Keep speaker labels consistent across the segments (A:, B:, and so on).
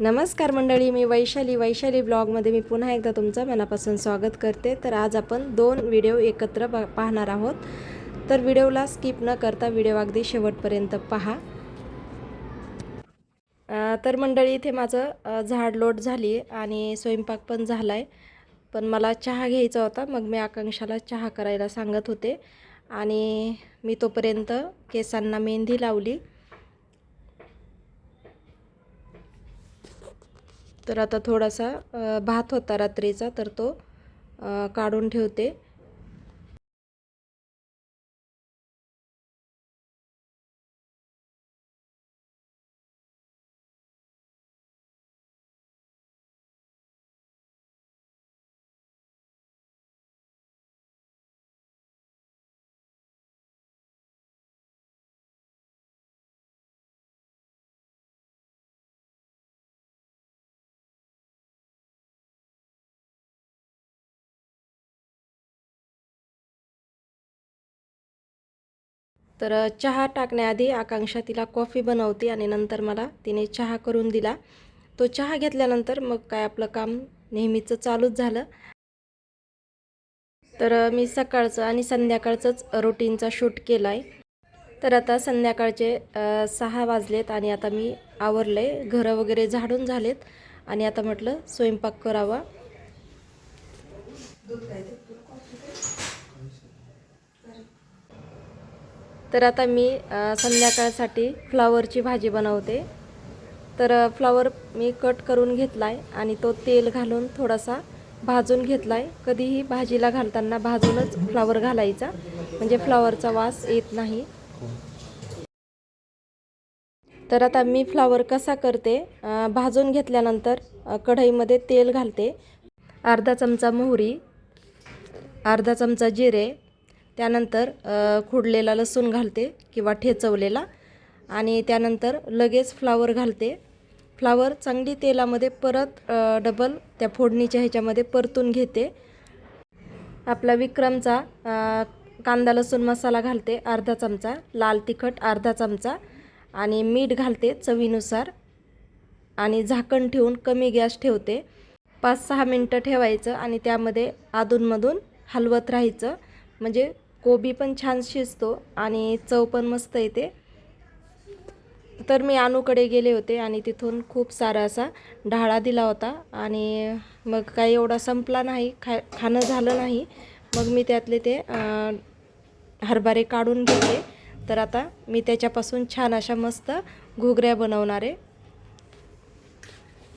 A: नमस्कार मंडळी, मी वैशाली ब्लॉगमध्ये मी पुन्हा एकदा तुमचं मनापासून स्वागत करते। तर आज आपण 2 व्हिडिओ एकत्र पाहणार आहोत। तर व्हिडिओला स्किप न करता व्हिडिओ अगदी शेवटपर्यंत पहा। तर मंडळी, इथे माझं झाड लोट झाली आणि स्वयंपाक पण झालाय, पण मला चहा घ्यायचा होता। मग मी आकांक्षाला चहा करायला सांगत होते आणि मी तोपर्यंत केसांना मेहंदी लावली। तर आता थोडासा भात होता रात्रीचा, तर तो काढून ठेवते। तर चहा टाकण्याआधी आकांक्षा तिला कॉफी बनवते आणि नंतर मला तिने चहा करून दिला। तो चहा घेतल्यानंतर मग काय आपलं काम नेहमीचं चालूच झालं। तर मी सकाळचं आणि संध्याकाळचंच रुटीनचा शूट केलाय। तर आता संध्याकाळचे 6 वाजलेत आणि आता मी आवरले, घरं वगैरे झाडून झालेत आणि आता म्हटलं स्वयंपाक करावा। तर आता मी संध्याकाळसाठी फ्लावरची भाजी बनवते। तर फ्लावर मी कट करून घेतलाय आणि तो तेल घालून थोडासा भाजून घेतलाय। कधीही भाजीला घालताना भाजूनच फ्लावर घालायचा, म्हणजे फ्लावरचा वास येत नाही। तर आता मी फ्लावर कसा करते, भाजून घेतल्यानंतर कढईमध्ये तेल घालते, अर्धा चमचा मोहरी, अर्धा चमचा जिरे, त्यानंतर खुडलेला लसूण घालते किंवा ठेचवलेला आणि त्यानंतर लगेच फ्लावर घालते। फ्लावर चांगली तेलामध्ये परत डबल त्या फोडणीच्या ह्याच्यामध्ये परतून घेते। आपला विक्रमचा कांदा लसूण मसाला घालते अर्धा चमचा, लाल तिखट अर्धा चमचा आणि मीठ घालते चवीनुसार आणि झाकण ठेवून कमी गॅस ठेवते। 5-6 मिनटं ठेवायचं आणि त्यामध्ये अधूनमधून हलवत राहायचं, म्हणजे कोबी पण छान शिजतो आणि चव पण मस्त येते। तर मी अनुकडे गेले होते आणि तिथून खूप सारा असा ढाळा दिला होता आणि मग काही एवढा संपला नाही, खाणं झालं नाही। मग मी त्यातले ते हरभरे काढून घेतले। तर आता मी त्याच्यापासून छान अशा मस्त घुगऱ्या बनवणार आहे।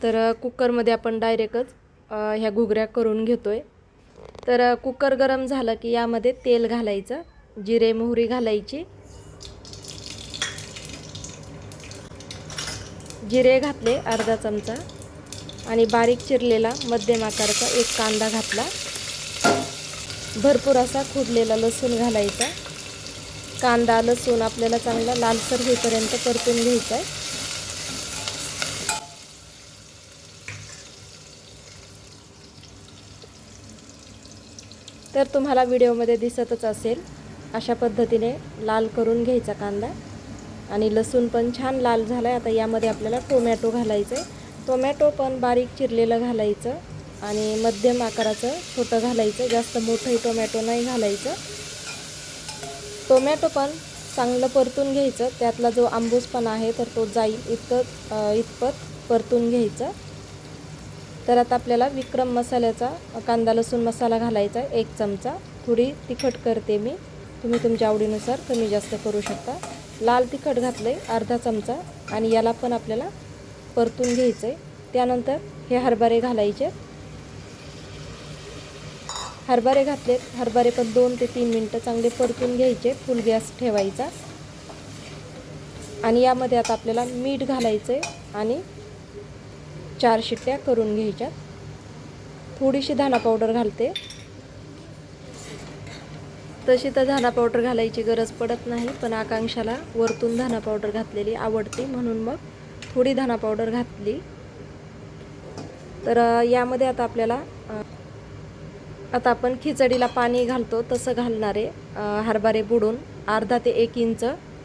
A: तर कुकरमध्ये आपण डायरेक्टच ह्या घुगऱ्या करून घेतोय। तर कुकर गरम झालं की यामध्ये तेल घालायचं, जिरे मोहरी घालायची, जिरे घातले अर्धा चमचा आणि बारीक चिरलेला मध्यम आकाराचा एक कांदा घातला, भरपूर असा खुडलेला लसूण घालायचा। कांदा लसूण आपल्याला चांगला लालसर होईपर्यंत परतून घ्यायचा आहे। तर तुम्हाला व्हिडिओमध्ये दिसतच असेल, अशा पद्धतीने लाल करून घ्यायचा कांदा आणि लसूण पण छान लाल झाला आहे। आता यामध्ये आपल्याला टोमॅटो घालायचं आहे, टोमॅटो पण बारीक चिरलेलं घालायचं आणि मध्यम आकाराचं छोटं घालायचं, जास्त मोठंही टोमॅटो नाही घालायचं। टोमॅटो पण चांगलं परतून घ्यायचं, त्यातला जो आंबूसपणा आहे तर तो जाईल इतपत परतून घ्यायचं। तर आता आपल्याला विक्रम मसाल्याचा कांदा लसूण मसाला घालायचा आहे 1 चमचा, थोडी तिखट करते मी, तुम्ही तुमच्या आवडीनुसार कमी जास्त करू शकता। लाल तिखट घातले अर्धा चमचा आणि याला पण आपल्याला परतून घ्यायचं आहे। त्यानंतर हे हरभरे घालायचे, हरभरे घातलेत, हरभरे पण 2 ते 3 मिनटं चांगले परतून घ्यायचे, फुल गॅस ठेवायचा। आणि यामध्ये आता आपल्याला मीठ घालायचं आहे आणि 4 शिट्ट्या करून घ्यायच्या। थोडीशी धना पावडर घालते, तशी तर धना पावडर घालायची गरज पडत नाही, पण आकांक्षाला वरतून धना पावडर घातलेली आवडते म्हणून मग थोडी धना पावडर घातली। तर यामध्ये आता आपल्याला आता आपण खिचडीला पाणी घालतो तसं घालणार आहे, हरभरे बुडून अर्धा ते 1 इंच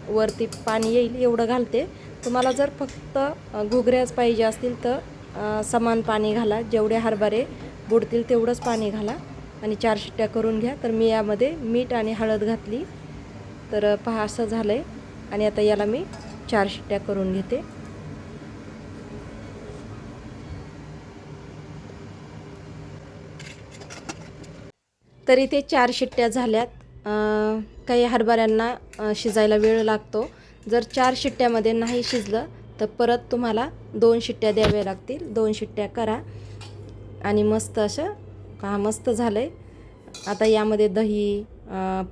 A: वरती पाणी येईल एवढं घालते। तुम्हाला जर फक्त घुगऱ्याच पाहिजे असतील तर समान पाणी घाला, जेवढे हरभरे बुडतील तेवढंच पाणी घाला आणि 4 शिट्ट्या करून घ्या. तर मी यामध्ये मीठ आणि हळद घातली. तर पहा असं झालं आहे आणि आता याला मी 4 शिट्ट्या करून घेते. तर इथे 4 शिट्ट्या झाल्यात. काही हरभऱ्यांना शिजायला वेळ लागतो. जर 4 शिट्ट्यामध्ये नाही शिजलं तर परत तुम्हाला 2 शिट्ट्या द्याव्या लागतील. 2 शिट्ट्या करा आणि मस्त असं पहा मस्त झालं आहे. आता यामध्ये दही,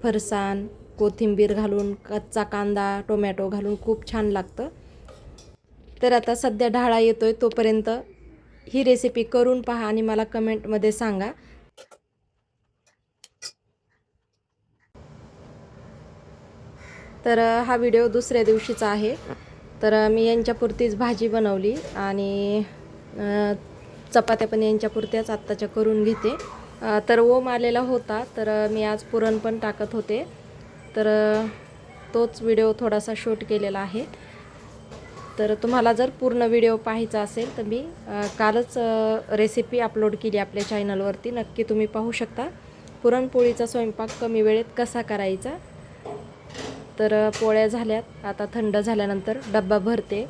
A: फरसाण, कोथिंबीर घालून, कच्चा कांदा, टोमॅटो घालून खूप छान लागतं. तर आता सध्या ढाळा येतो आहे, तोपर्यंत ही रेसिपी करून पहा आणि मला कमेंटमध्ये सांगा. तर हा व्हिडिओ दुसऱ्या दिवशीचा आहे. तर मी यांच्यापुरतीच भाजी बनवली आणि चपात्या पण यांच्यापुरत्याच आत्ताच्या करून घेते. तर ओम आलेला होता, तर मी आज पुरण पण टाकत होते. तर तोच व्हिडिओ थोडासा शूट केलेला आहे. तर तुम्हाला जर पूर्ण व्हिडिओ पाहायचा असेल तर मी कालच रेसिपी अपलोड केली आपल्या चॅनलवरती, नक्की तुम्ही पाहू शकता. पुरणपोळीचा स्वयंपाक कमी वेळेत कसा करायचा. तर पोळ्या झाल्यात. आता थंड झाल्यानंतर डब्बा भरते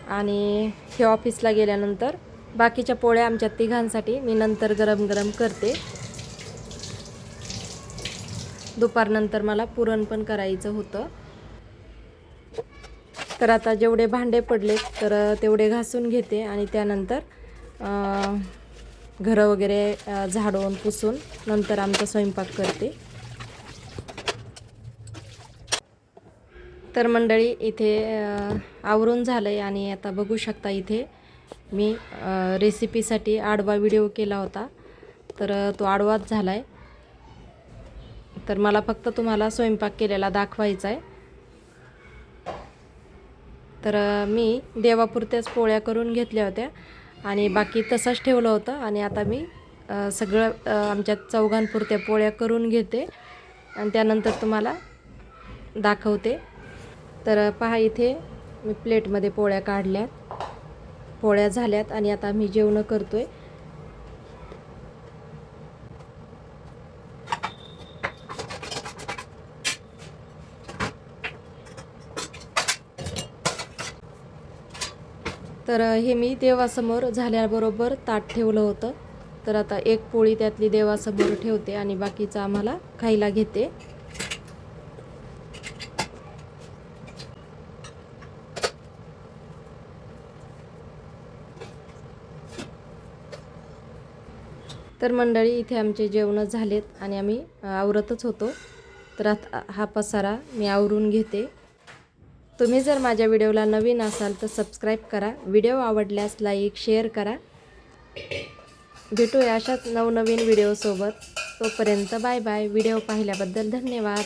A: आणि हे ऑफिसला गेल्यानंतर बाकीच्या पोळ्या आमच्या तिघांसाठी मी नंतर गरम गरम करते. दुपारनंतर मला पुरण पण करायचं होतं. तर आता जेवढे भांडे पडले तर तेवढे घासून घेते आणि त्यानंतर घरं वगैरे झाडून पुसून नंतर आमचा स्वयंपाक करते. तर मंडळी इथे आवरून झालं आहे आणि आता बघू शकता इथे मी रेसिपीसाठी आडवा व्हिडिओ केला होता, तर तो आडवाच झाला आहे. तर मला फक्त तुम्हाला स्वयंपाक केलेला दाखवायचा आहे. तर मी देवापुरत्याच पोळ्या करून घेतल्या होत्या आणि बाकी तसंच ठेवलं होतं आणि आता मी सगळं आमच्या चौघांपुरत्या पोळ्या करून घेते आणि त्यानंतर तुम्हाला दाखवते. तर पहा इथे मी प्लेटमध्ये पोळ्या काढल्यात, पोळ्या झाल्यात आणि आता आम्ही जेवण करतोय. तर हे मी देवासमोर झाल्याबरोबर ताट ठेवलं होतं. तर आता एक पोळी त्यातली देवासमोर ठेवते आणि बाकीचं आम्हाला खायला घेते. तर मंडळी इथे आमचे जेवण झालेत आणि आम्ही आवरतच होतो. तर आता हा पसारा मी आवरून घेते. तुम्ही जर माझ्या व्हिडिओला नवीन असाल तर सबस्क्राईब करा. व्हिडिओ आवडल्यास लाईक शेअर करा. भेटूया अशाच नवनवीन व्हिडिओसोबत. तोपर्यंत बाय बाय. व्हिडिओ पाहिल्याबद्दल धन्यवाद.